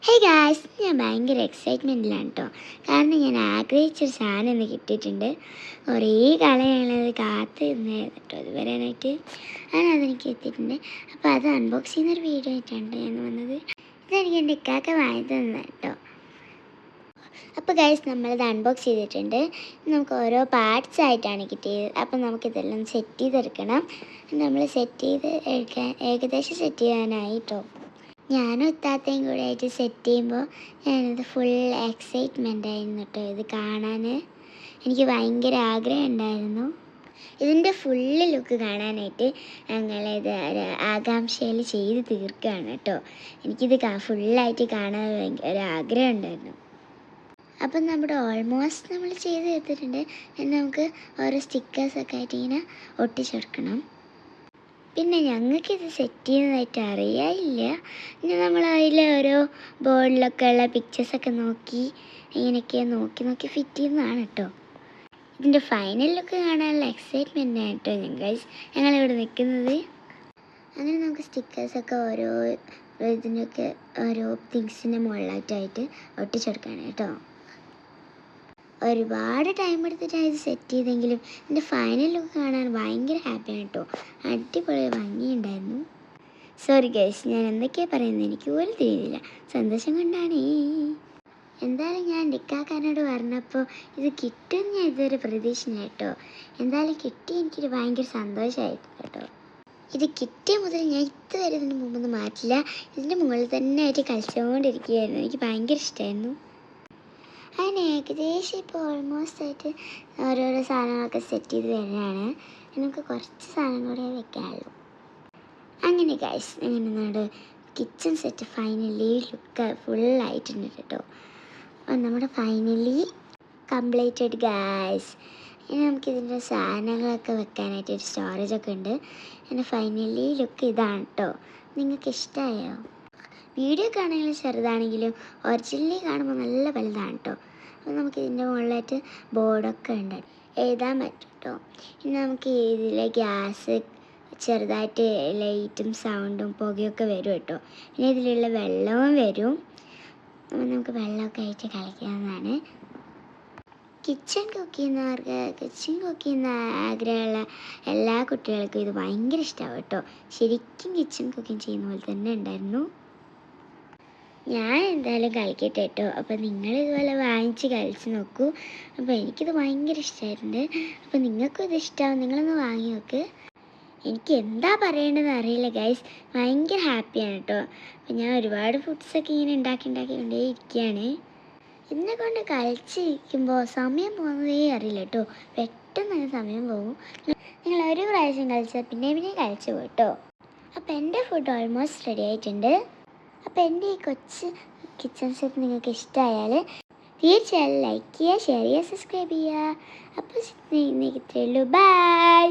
Hey guys, ഞാൻ ഭയങ്കര എക്സൈറ്റ്മെൻറ്റിലാണ് കേട്ടോ. കാരണം ഞാൻ ആഗ്രഹിച്ചൊരു സാധനം ഇന്ന് കിട്ടിയിട്ടുണ്ട്. കുറേ കാലം ഞങ്ങളത് കാത്ത് നിന്നായിരുന്നു കേട്ടോ ഇത് വരാനായിട്ട്. അങ്ങനെ അതെനിക്ക് എത്തിയിട്ടുണ്ട്. അപ്പോൾ അത് അൺബോക്സ് ചെയ്യുന്നൊരു വീഡിയോ ആയിട്ടാണ് ഞാൻ വന്നത്. ഇതെനിക്ക് എൻ്റെ ഇക്കാക്ക വാങ്ങി തന്നതാണ് കേട്ടോ. അപ്പോൾ ഗൈസ്, നമ്മളത് അൺബോക്സ് ചെയ്തിട്ടുണ്ട്. നമുക്ക് ഓരോ പാർട്സ് ആയിട്ടാണ് കിട്ടിയത്. അപ്പോൾ നമുക്കിതെല്ലാം സെറ്റ് ചെയ്തെടുക്കണം. നമ്മൾ സെറ്റ് ചെയ്ത് എടുക്കാൻ ഏകദേശം സെറ്റ് ചെയ്യാനായി കേട്ടോ. ഞാനും ഇത്താത്തയും കൂടെ ആയിട്ട് സെറ്റ് ചെയ്യുമ്പോൾ ഞാനിത് ഫുൾ എക്സൈറ്റ്മെൻ്റ് ആയിരുന്നു കേട്ടോ. ഇത് കാണാൻ എനിക്ക് ഭയങ്കര ആഗ്രഹം ഉണ്ടായിരുന്നു. ഇതിൻ്റെ ഫുള്ള് ലുക്ക് കാണാനായിട്ട് ഞങ്ങളിത് ആകാംക്ഷയിൽ ചെയ്ത് തീർക്കുകയാണ് കേട്ടോ. എനിക്കിത് ഫുള്ളായിട്ട് കാണാൻ ഭയങ്കര ആഗ്രഹം ഉണ്ടായിരുന്നു. അപ്പം നമ്മുടെ ഓൾമോസ്റ്റ് നമ്മൾ ചെയ്ത് തീർത്തിട്ടുണ്ട്. ഇനി നമുക്ക് ഓരോ സ്റ്റിക്കേഴ്സൊക്കെ ആയിട്ട് ഇങ്ങനെ ഒട്ടിച്ചെടുക്കണം. പിന്നെ ഞങ്ങൾക്കിത് സെറ്റ് ചെയ്യുന്നതായിട്ട് അറിയാനില്ല. പിന്നെ നമ്മൾ അതിൽ ഓരോ ബോർഡിലൊക്കെ ഉള്ള പിക്ചേഴ്സൊക്കെ നോക്കി ഇങ്ങനെയൊക്കെ നോക്കി ഫിറ്റ് ചെയ്യുന്നതാണ് കേട്ടോ. ഇതിൻ്റെ ഫൈനൽ ലുക്ക് കാണാനുള്ള എക്സൈറ്റ്മെൻ്റ് ആണ് കേട്ടോ ഞങ്ങളിവിടെ നിൽക്കുന്നത്. അങ്ങനെ നമുക്ക് സ്റ്റിക്കേഴ്സൊക്കെ ഓരോ ഇതിനൊക്കെ ഓരോ തിങ്സിൻ്റെ മുകളിലായിട്ടായിട്ട് ഒട്ടിച്ചെടുക്കുകയാണ് കേട്ടോ. ഒരുപാട് ടൈം എടുത്തിട്ടാണ് ഇത് സെറ്റ് ചെയ്തെങ്കിലും എൻ്റെ ഫൈനൽ ലുക്ക് കാണാൻ ഭയങ്കര ഹാപ്പിയാണ് കേട്ടോ. അടിപൊളി ഭംഗിയുണ്ടായിരുന്നു. സോറി ഗൈസ്, ഞാൻ എന്തൊക്കെയാണ് പറയുന്നത് എനിക്ക് പോലും തിരിയുന്നില്ല. സന്തോഷം കൊണ്ടാണ്. എന്തായാലും ഞാൻ ഇക്കാക്കാനോട് പറഞ്ഞപ്പോൾ ഇത് കിട്ടുമെന്ന് ഞാൻ ഇതുവരെ പ്രതീക്ഷിച്ചില്ല കേട്ടോ. എന്തായാലും കിട്ടി, എനിക്കൊരു ഭയങ്കര സന്തോഷമായിട്ട് കേട്ടോ. ഇത് കിട്ടിയ മുതൽ ഞാൻ ഇതുവരെ ഇതിന് മുമ്പൊന്നും മാറ്റില്ല. ഇതിൻ്റെ മുകളിൽ തന്നെ ആയിട്ട് കളിച്ചുകൊണ്ടിരിക്കുകയായിരുന്നു. എനിക്ക് ഭയങ്കര ഇഷ്ടമായിരുന്നു. അങ്ങനെ ഏകദേശം ഇപ്പോൾ ഓൾമോസ്റ്റ് ആയിട്ട് ഓരോരോ സാധനങ്ങളൊക്കെ സെറ്റ് ചെയ്ത് വരുന്നതാണ്. നമുക്ക് കുറച്ച് സാധനം കൂടെ വെക്കാനുള്ളൂ. അങ്ങനെ ഗൈസ്, അങ്ങനെ നമ്മുടെ കിച്ചൺ സെറ്റ് ഫൈനലി ലുക്ക് ഫുള്ളായിട്ടുണ്ട് കേട്ടോ. നമ്മുടെ ഫൈനലി കംപ്ലീറ്റഡ് ഗൈസ്. ഇനി നമുക്കിതിൻ്റെ സാധനങ്ങളൊക്കെ വെക്കാനായിട്ട് ഒരു സ്റ്റോറേജൊക്കെ ഉണ്ട്. അങ്ങനെ ഫൈനലി ലുക്ക് ഇതാണ് കേട്ടോ. നിങ്ങൾക്ക് ഇഷ്ടമായോ? വീഡിയോ ആണെങ്കിലും ചെറുതാണെങ്കിലും ഒറിജിനലി കാണുമ്പോൾ നല്ല വലുതാണ് കേട്ടോ. അപ്പോൾ നമുക്ക് ഇതിൻ്റെ മുകളിലായിട്ട് ബോർഡൊക്കെ ഉണ്ട്, എഴുതാൻ പറ്റും കേട്ടോ. ഇനി നമുക്ക് ഇതിലെ ഗ്യാസ് ചെറുതായിട്ട് ലൈറ്റും സൗണ്ടും പുകയൊക്കെ വരും കേട്ടോ. പിന്നെ ഇതിലുള്ള വെള്ളവും വരും. നമുക്ക് വെള്ളമൊക്കെ ആയിട്ട് കളിക്കാവുന്നതാണ്. കിച്ചൺ കുക്ക് ചെയ്യുന്ന ആഗ്രഹമുള്ള എല്ലാ കുട്ടികൾക്കും ഇത് ഭയങ്കര ഇഷ്ടമാവും കേട്ടോ. ശരിക്കും കിച്ചൺ കുക്കിംഗ് ചെയ്യുന്ന പോലെ തന്നെ ഉണ്ടായിരുന്നു. ഞാൻ എന്തായാലും കളിക്കട്ടെ കേട്ടോ. അപ്പോൾ നിങ്ങൾ ഇതുപോലെ വാങ്ങിച്ച് കളിച്ച് നോക്കൂ. അപ്പോൾ എനിക്കിത് ഭയങ്കര ഇഷ്ടമായിട്ടുണ്ട്. അപ്പോൾ നിങ്ങൾക്കും ഇത് ഇഷ്ടമാവും, നിങ്ങളൊന്ന് വാങ്ങി നോക്ക്. എനിക്ക് എന്താ പറയേണ്ടതെന്ന് അറിയില്ല ഗൈസ്, ഭയങ്കര ഹാപ്പിയാണ് കേട്ടോ. അപ്പോൾ ഞാൻ ഒരുപാട് ഫുഡ്സൊക്കെ ഇങ്ങനെ ഉണ്ടാക്കിക്കൊണ്ടേ ഇരിക്കുകയാണ്. ഇതിനെ കൊണ്ട് കളിച്ചിരിക്കുമ്പോൾ സമയം പോകുന്നതേ അറിയില്ല കേട്ടോ. പെട്ടെന്ന് സമയം പോകും. നിങ്ങൾ ഒരു പ്രാവശ്യം കളിച്ചാൽ പിന്നെ കളിച്ചു പോകും കേട്ടോ. അപ്പോൾ എൻ്റെ ഫുഡ് ഓൾമോസ്റ്റ് റെഡി ആയിട്ടുണ്ട്. അപ്പോൾ എൻ്റെ ഈ കൊച്ച് കിച്ചൺ സെറ്റ് നിങ്ങൾക്ക് ഇഷ്ടമായാൽ തീർച്ചയായും ലൈക്ക് ചെയ്യുക, ഷെയർ ചെയ്യുക, സബ്സ്ക്രൈബ് ചെയ്യുക. അപ്പോൾ ഇത്രയേ ഉള്ളൂ. ബൈ.